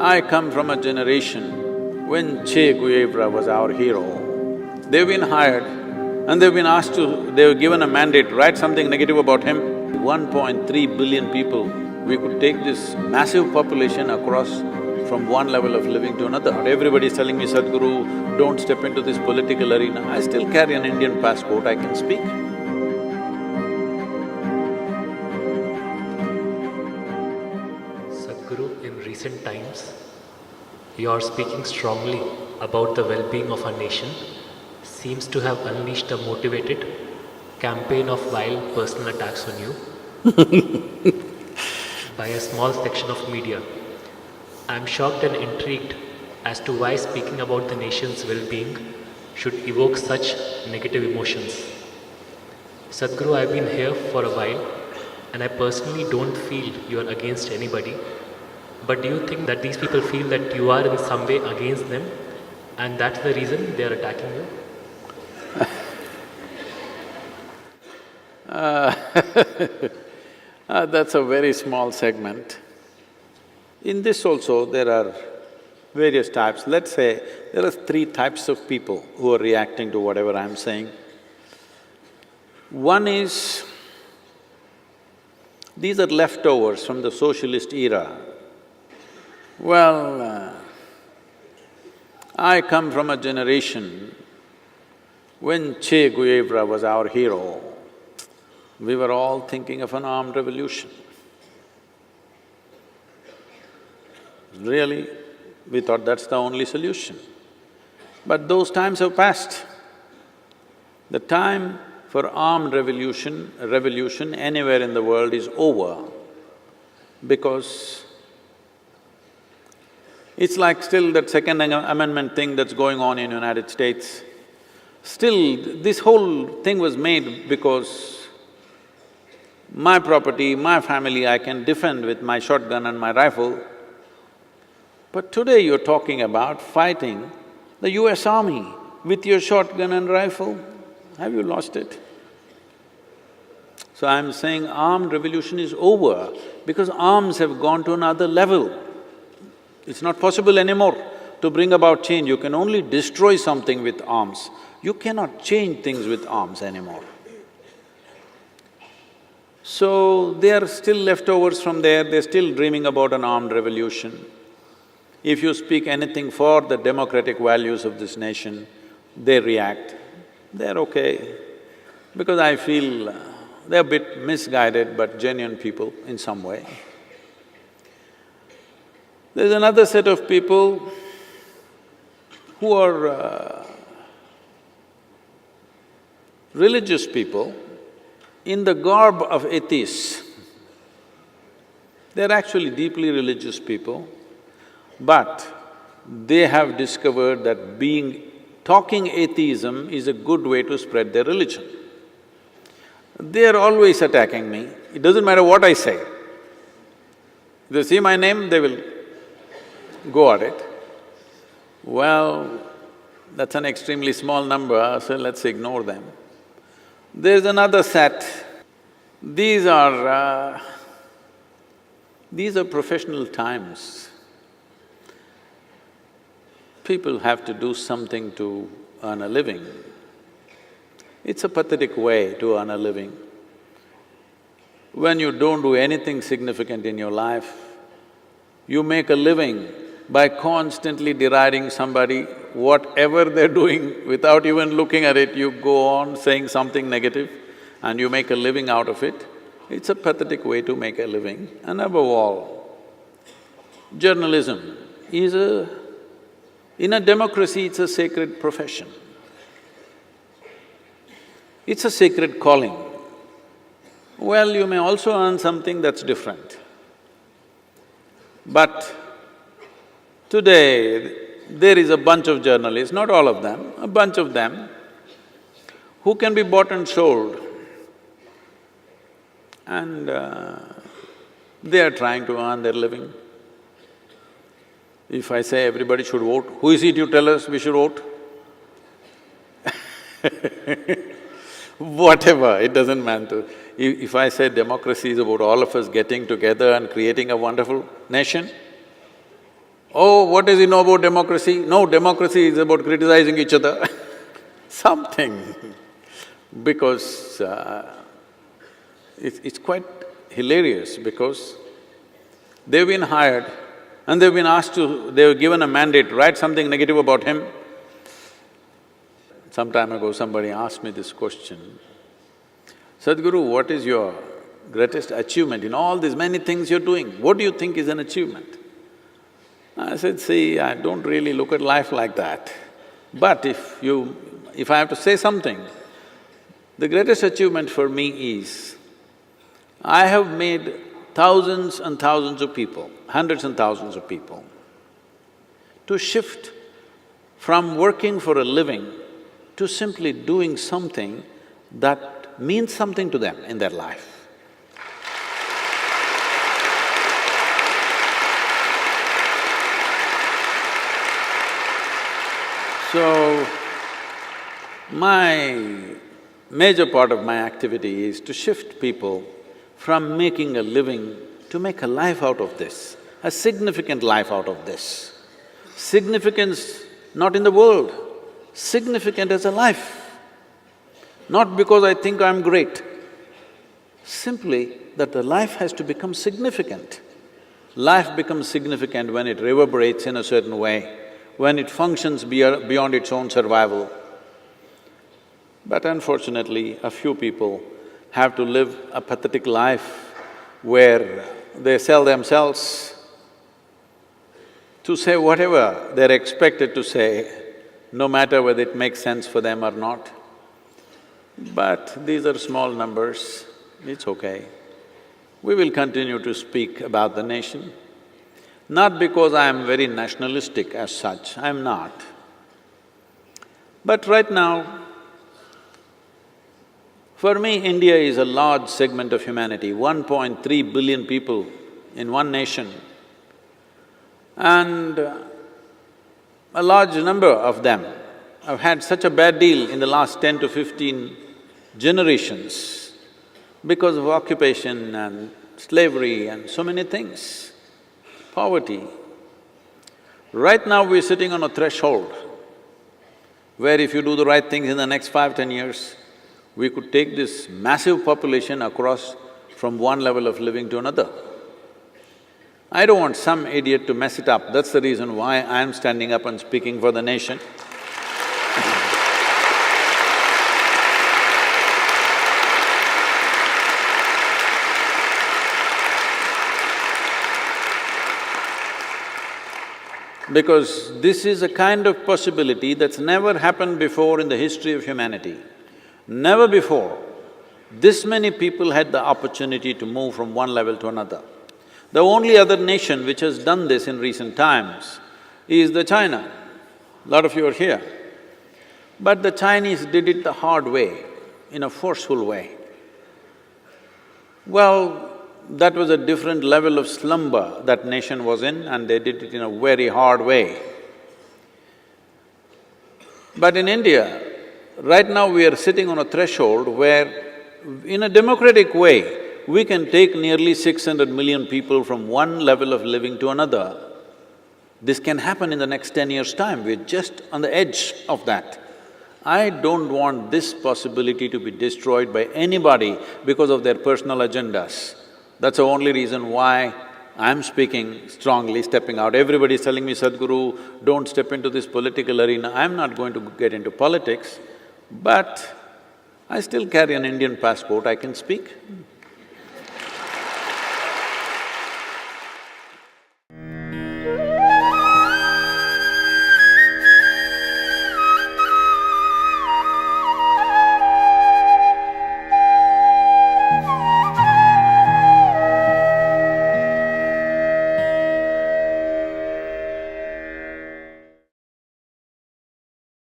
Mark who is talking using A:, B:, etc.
A: I come from a generation when Che Guevara was our hero. They've been hired and they've been asked to… they were given a mandate, write something negative about him. 1.3 billion people, we could take this massive population across from one level of living to another. Everybody's telling me, Sadguru, don't step into this political arena. I still carry an Indian passport, I can speak.
B: Sadhguru, in recent times, you are speaking strongly about the well-being of our nation, seems to have unleashed a motivated campaign of vile personal attacks on you by a small section of media. I am shocked and intrigued as to why speaking about the nation's well-being should evoke such negative emotions. Sadhguru, I have been here for a while and I personally don't feel you are against anybody. But do you think that these people feel that you are in some way against them and that's the reason they are attacking you?
A: That's a very small segment. In this also, there are various types. Let's say there are three types of people who are reacting to whatever I'm saying. One is, these are leftovers from the socialist era. Well, I come from a generation when Che Guevara was our hero. We were all thinking of an armed revolution. Really, we thought that's the only solution. But those times have passed. The time for armed revolution anywhere in the world is over, because it's like still that Second Amendment thing that's going on in United States. Still, this whole thing was made because my property, my family, I can defend with my shotgun and my rifle. But today you're talking about fighting the US Army with your shotgun and rifle. Have you lost it? So I'm saying armed revolution is over because arms have gone to another level. It's not possible anymore to bring about change. You can only destroy something with arms. You cannot change things with arms anymore. So they are still leftovers from there, they're still dreaming about an armed revolution. If you speak anything for the democratic values of this nation, they react. They're okay, because I feel they're a bit misguided but genuine people in some way. There's another set of people who are religious people in the garb of atheists. They're actually deeply religious people, but they have discovered that talking atheism is a good way to spread their religion. They're always attacking me, it doesn't matter what I say. If they see my name, they will go at it. Well, that's an extremely small number, so let's ignore them. There's another set. These are professional times. People have to do something to earn a living. It's a pathetic way to earn a living. When you don't do anything significant in your life, you make a living by constantly deriding somebody, whatever they're doing, without even looking at it, you go on saying something negative and you make a living out of it. It's a pathetic way to make a living. And above all, journalism is in a democracy, it's a sacred profession. It's a sacred calling. Well, you may also earn something that's different. But today, there is a bunch of journalists, not all of them, a bunch of them, who can be bought and sold. And they are trying to earn their living. If I say everybody should vote, who is it you tell us we should vote? Whatever, it doesn't matter. If I say democracy is about all of us getting together and creating a wonderful nation, Oh, what does he know about democracy? No, democracy is about criticizing each other something. Because it's quite hilarious because they've been hired and they've been asked to… they were given a mandate, write something negative about him. Some time ago, somebody asked me this question, Sadhguru, what is your greatest achievement in all these many things you're doing? What do you think is an achievement? I said, see, I don't really look at life like that. But if I have to say something, the greatest achievement for me is, I have made thousands and thousands of people, hundreds and thousands of people, to shift from working for a living to simply doing something that means something to them in their life. So, my major part of my activity is to shift people from making a living to make a life out of this, a significant life out of this. Significance not in the world, significant as a life. Not because I think I'm great, simply that the life has to become significant. Life becomes significant when it reverberates in a certain way, when it functions beyond its own survival. But unfortunately, a few people have to live a pathetic life where they sell themselves to say whatever they're expected to say, no matter whether it makes sense for them or not. But these are small numbers, it's okay. We will continue to speak about the nation. Not because I am very nationalistic as such, I'm not. But right now, for me, India is a large segment of humanity, 1.3 billion people in one nation. And a large number of them have had such a bad deal in the last 10 to 15 generations because of occupation and slavery and so many things, poverty. Right now we're sitting on a threshold where if you do the right things in the next 5–10 years, we could take this massive population across from one level of living to another. I don't want some idiot to mess it up, that's the reason why I'm standing up and speaking for the nation. Because this is a kind of possibility that's never happened before in the history of humanity. Never before this many people had the opportunity to move from one level to another. The only other nation which has done this in recent times is the China. A lot of you are here. But the Chinese did it the hard way, in a forceful way. Well, that was a different level of slumber that nation was in, and they did it in a very hard way. But in India, right now we are sitting on a threshold where, in a democratic way, we can take nearly 600 million people from one level of living to another. This can happen in the next 10 years' time, we're just on the edge of that. I don't want this possibility to be destroyed by anybody because of their personal agendas. That's the only reason why I'm speaking strongly, stepping out. Everybody's telling me, Sadhguru, don't step into this political arena. I'm not going to get into politics, but I still carry an Indian passport, I can speak.